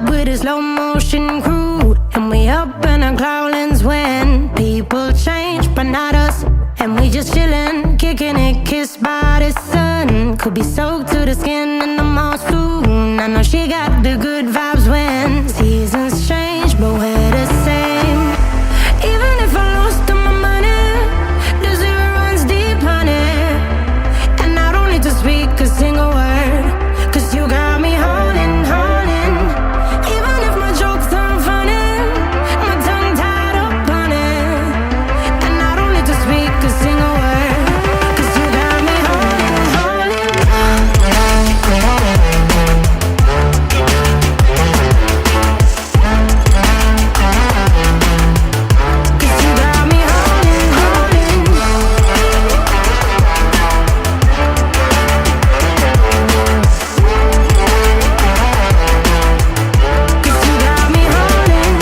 with a slow motion crew, and we up in our clouds when people change, but not us. And we just chillin', kicking it, kissed by the sun. Could be soaked to the skin in the mall soon. I know she got the good vibes when seasons change, but we're the same. Even if I lost all my money, the zero runs deep, honey. And I don't need to speak a single word, 'cause you got me haunting, haunting. Even if my jokes aren't funny, my tongue tied up on it. And I don't need to speak a single word, 'cause you got me haunting, haunting. 'Cause you got me haunting, haunting. 'Cause you got me haunting.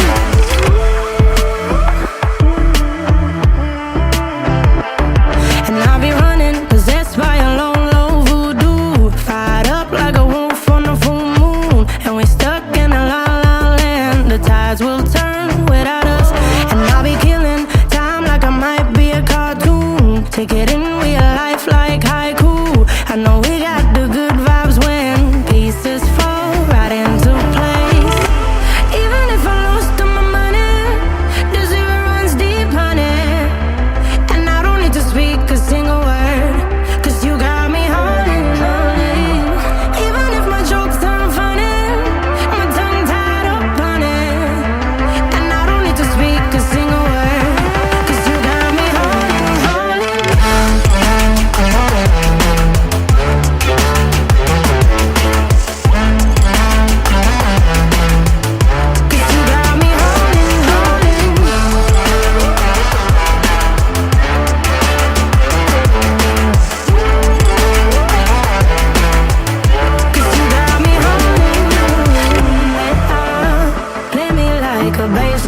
And I'll be running, possessed by a low, low voodoo. Fired up like a wolf on the full moon. And we stuck in a la la land. The tides will turn without us. And I'll be killing time like I might be a cartoon. Take it in real life like haiku. I know we got the good vibes when pieces fall right into place. Even if I lost all my money, the zero runs deep, honey. And I don't need to speak a single word, 'cause you got me haunting, haunting. Even if my jokes aren't funny, my tongue tied up on it. And I don't need to speak a single word, 'cause you got me haunting, haunting. 'Cause you got me haunting, haunting. 'Cause you got me haunting. Play me like a bass